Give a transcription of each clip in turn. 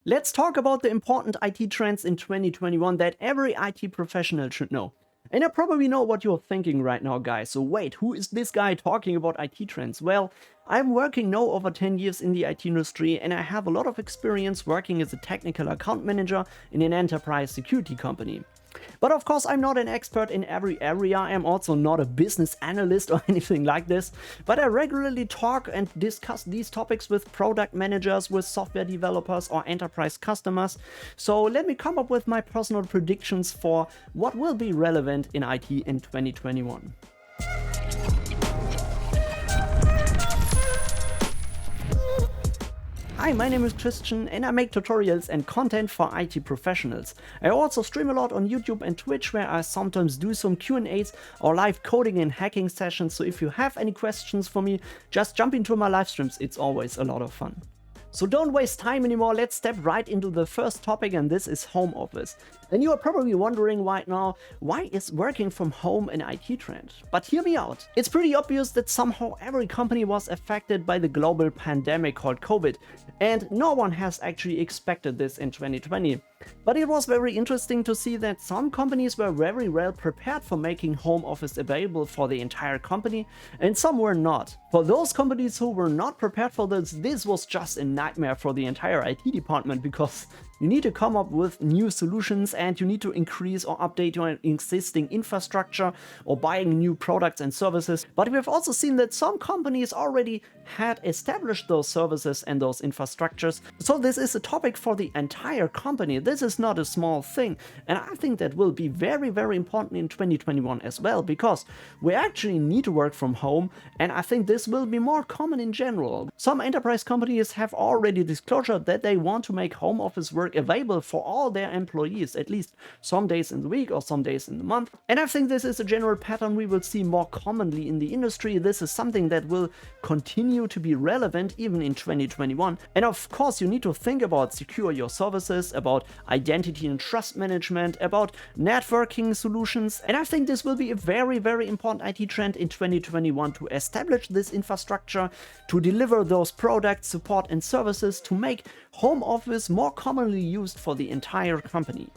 Let's talk about the important IT trends in 2021 that every IT professional should know. And I probably know what you're thinking right now, guys. So wait, who is this guy talking about IT trends? Well, I'm working now over 10 years in the IT industry, and I have a lot of experience working as a technical account manager in an enterprise security company. But of course, I'm not an expert in every area. I'm also not a business analyst or anything like this. But I regularly talk and discuss these topics with product managers, with software developers or enterprise customers. So let me come up with my personal predictions for what will be relevant in IT in 2021. Hi, my name is Christian and I make tutorials and content for IT professionals. I also stream a lot on YouTube and Twitch, where I sometimes do some Q&As or live coding and hacking sessions, so if you have any questions for me, just jump into my live streams, it's always a lot of fun. So don't waste time anymore, let's step right into the first topic, and this is home office. And you are probably wondering right now, why is working from home an IT trend? But hear me out. It's pretty obvious that somehow every company was affected by the global pandemic called COVID, and no one has actually expected this in 2020. But it was very interesting to see that some companies were very well prepared for making home office available for the entire company, and some were not. For those companies who were not prepared for this was just a nightmare for the entire IT department, because you need to come up with new solutions and you need to increase or update your existing infrastructure or buying new products and services. But we've also seen that some companies already had established those services and those infrastructures. So this is a topic for the entire company. This is not a small thing. And I think that will be very, very important in 2021 as well, because we actually need to work from home. And I think this will be more common in general. Some enterprise companies have already disclosed that they want to make home office work available for all their employees, at least some days in the week or some days in the month. And I think this is a general pattern we will see more commonly in the industry. This is something that will continue to be relevant even in 2021. And of course, you need to think about secure your services, about identity and trust management, about networking solutions. And I think this will be a very, very important IT trend in 2021, to establish this infrastructure, to deliver those products, support and services, to make home office more commonly used for the entire company.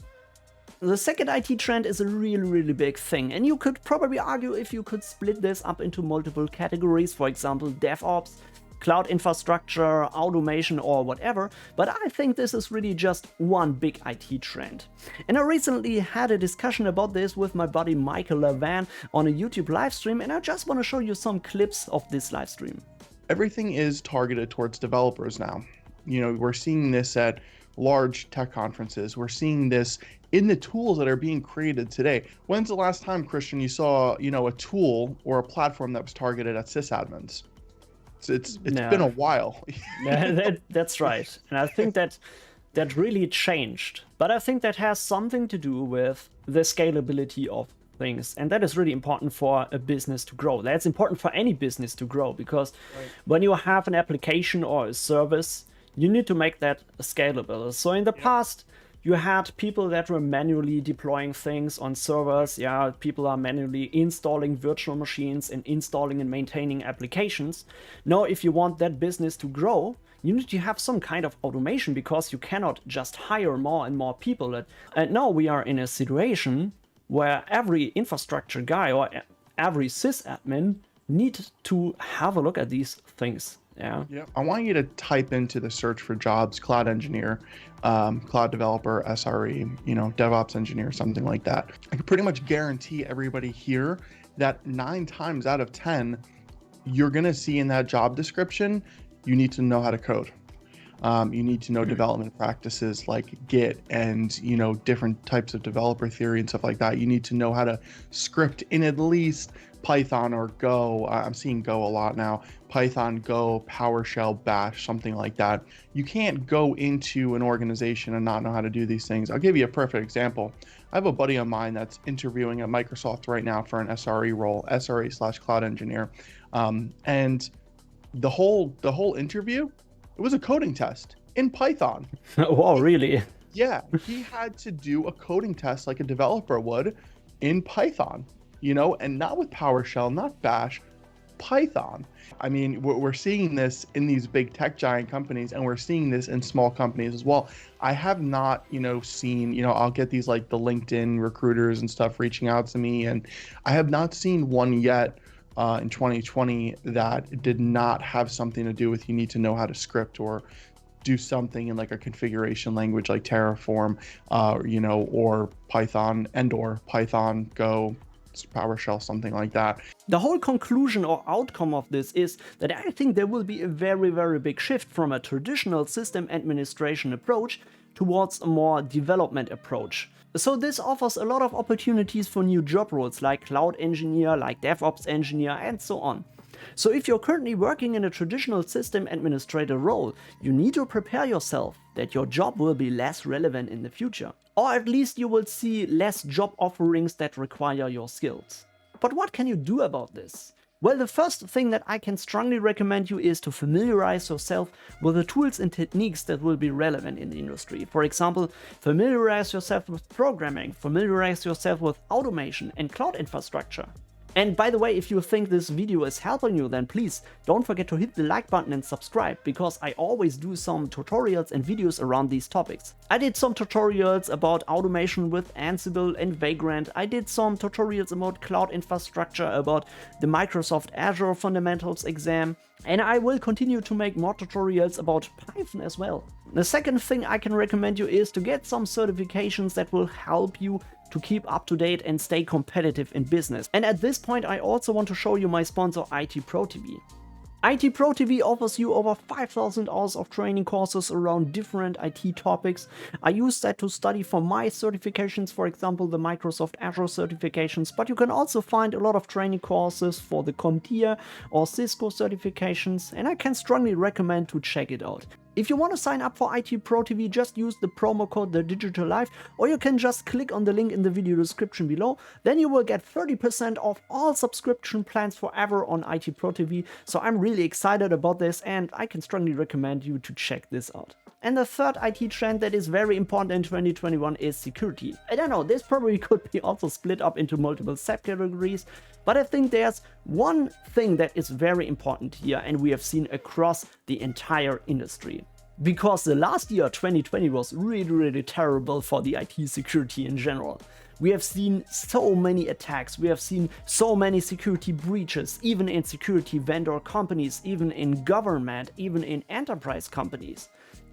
The second IT trend is a really big thing, and you could probably argue if you could split this up into multiple categories, for example, DevOps, cloud infrastructure, automation or whatever, but I think this is really just one big IT trend. And I recently had a discussion about this with my buddy Michael Levan on a YouTube live stream, and I just want to show you some clips of this live stream. Everything is targeted towards developers now. You know, we're seeing this at large tech conferences. We're seeing this in the tools that are being created today. When's the last time, Christian, you saw, a tool or a platform that was targeted at sysadmins? It's been a while. That's right. And I think that really changed. But I think that has something to do with the scalability of things. And that is really important for a business to grow. That's important for any business to grow, because when you have an application or a service, you need to make that scalable. So in the past, you had people that were manually deploying things on servers. People are manually installing virtual machines and installing and maintaining applications. Now, if you want that business to grow, you need to have some kind of automation, because you cannot just hire more and more people. And now we are in a situation where every infrastructure guy or every sysadmin needs to have a look at these things. Yeah. I want you to type into the search for jobs, cloud engineer, cloud developer, SRE, DevOps engineer, something like that. I can pretty much guarantee everybody here that 9 times out of 10, you're going to see in that job description, you need to know how to code. You need to know development practices like Git and, different types of developer theory and stuff like that. You need to know how to script in at least Python or Go. I'm seeing Go a lot now. Python, Go, PowerShell, Bash, something like that. You can't go into an organization and not know how to do these things. I'll give you a perfect example. I have a buddy of mine that's interviewing at Microsoft right now for an SRE role, SRE/cloud engineer. And the whole interview, it was a coding test in Python. Oh, really? Yeah, he had to do a coding test like a developer would in Python, and not with PowerShell, not Bash, Python. I mean, we're seeing this in these big tech giant companies, and we're seeing this in small companies as well. I have not, seen, I'll get these like the LinkedIn recruiters and stuff reaching out to me, and I have not seen one yet in 2020 that did not have something to do with you need to know how to script or do something in like a configuration language like Terraform, or Python or Python, Go, PowerShell, something like that. The whole conclusion or outcome of this is that I think there will be a very, very big shift from a traditional system administration approach towards a more development approach. So this offers a lot of opportunities for new job roles like cloud engineer, like DevOps engineer, and so on. So if you're currently working in a traditional system administrator role, you need to prepare yourself that your job will be less relevant in the future. Or at least you will see less job offerings that require your skills. But what can you do about this? Well, the first thing that I can strongly recommend you is to familiarize yourself with the tools and techniques that will be relevant in the industry. For example, familiarize yourself with programming, familiarize yourself with automation and cloud infrastructure. And by the way, if you think this video is helping you, then please don't forget to hit the like button and subscribe, because I always do some tutorials and videos around these topics. I did some tutorials about automation with Ansible and Vagrant. I did some tutorials about cloud infrastructure, about the Microsoft Azure Fundamentals exam. And I will continue to make more tutorials about Python as well. The second thing I can recommend you is to get some certifications that will help you to keep up to date and stay competitive in business. And at this point, I also want to show you my sponsor, IT Pro TV. IT Pro TV offers you over 5,000 hours of training courses around different IT topics. I use that to study for my certifications, for example, the Microsoft Azure certifications, but you can also find a lot of training courses for the CompTIA or Cisco certifications, and I can strongly recommend to check it out. If you want to sign up for IT Pro TV, just use the promo code TheDigitalLife, or you can just click on the link in the video description below. Then you will get 30% off all subscription plans forever on IT Pro TV. So I'm really excited about this, and I can strongly recommend you to check this out. And the third IT trend that is very important in 2021 is security. I don't know, this probably could be also split up into multiple subcategories, but I think there's one thing that is very important here, and we have seen across the entire industry. Because the last year, 2020, was really terrible for the IT security in general. We have seen so many attacks, we have seen so many security breaches, even in security vendor companies, even in government, even in enterprise companies.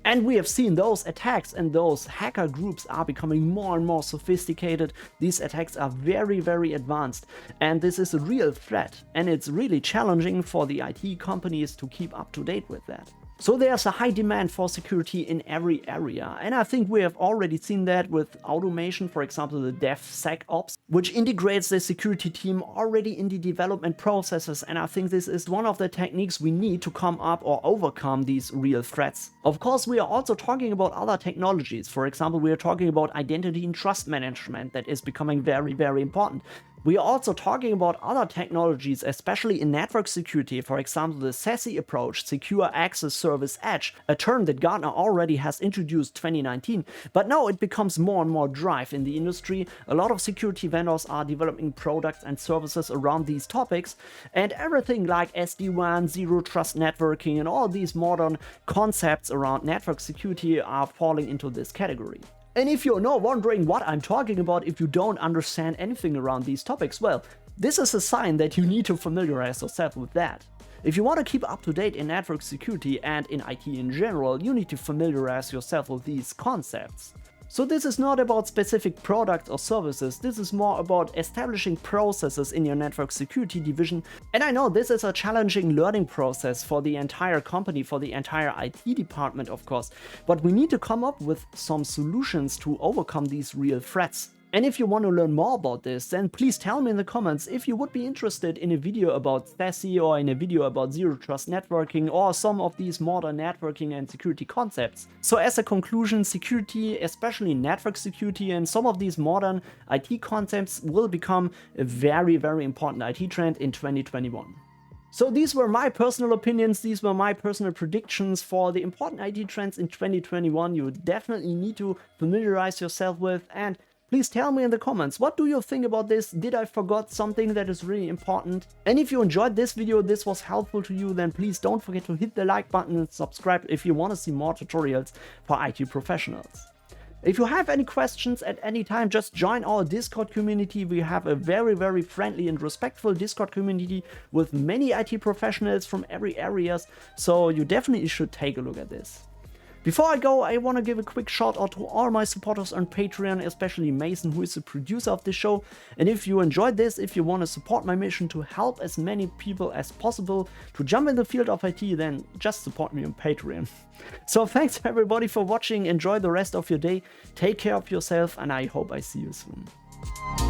And we have seen those attacks and those hacker groups are becoming more and more sophisticated. These attacks are very advanced, and this is a real threat, and it's really challenging for the IT companies to keep up to date with that. So there's a high demand for security in every area, and I think we have already seen that with automation, for example the DevSecOps, which integrates the security team already in the development processes, and I think this is one of the techniques we need to come up or overcome these real threats. Of course, we are also talking about other technologies. For example, we are talking about identity and trust management that is becoming very important. We are also talking about other technologies, especially in network security, for example the SASE approach, Secure Access Service Edge, a term that Gartner already has introduced 2019, but now it becomes more and more drive in the industry. A lot of security vendors are developing products and services around these topics, and everything like SD-WAN, Zero Trust Networking, and all these modern concepts around network security are falling into this category. And if you're now wondering what I'm talking about, if you don't understand anything around these topics, well, this is a sign that you need to familiarize yourself with that. If you want to keep up to date in network security and in IT in general, you need to familiarize yourself with these concepts. So this is not about specific products or services, this is more about establishing processes in your network security division. And I know this is a challenging learning process for the entire company, for the entire IT department of course, but we need to come up with some solutions to overcome these real threats. And if you want to learn more about this, then please tell me in the comments if you would be interested in a video about SASE or in a video about Zero Trust Networking or some of these modern networking and security concepts. So as a conclusion, security, especially network security and some of these modern IT concepts will become a very important IT trend in 2021. So these were my personal opinions, these were my personal predictions for the important IT trends in 2021 you definitely need to familiarize yourself with, and Please tell me in the comments, what do you think about this? Did I forgot something that is really important? And if you enjoyed this video, this was helpful to you, then please don't forget to hit the like button and subscribe if you want to see more tutorials for IT professionals. If you have any questions at any time, just join our Discord community. We have a very friendly and respectful Discord community with many IT professionals from every areas, so you definitely should take a look at this. Before I go, I want to give a quick shout out to all my supporters on Patreon, especially Mason, who is the producer of the show. And if you enjoyed this, if you want to support my mission to help as many people as possible to jump in the field of IT, then just support me on Patreon. So thanks everybody for watching, enjoy the rest of your day, take care of yourself, and I hope I see you soon.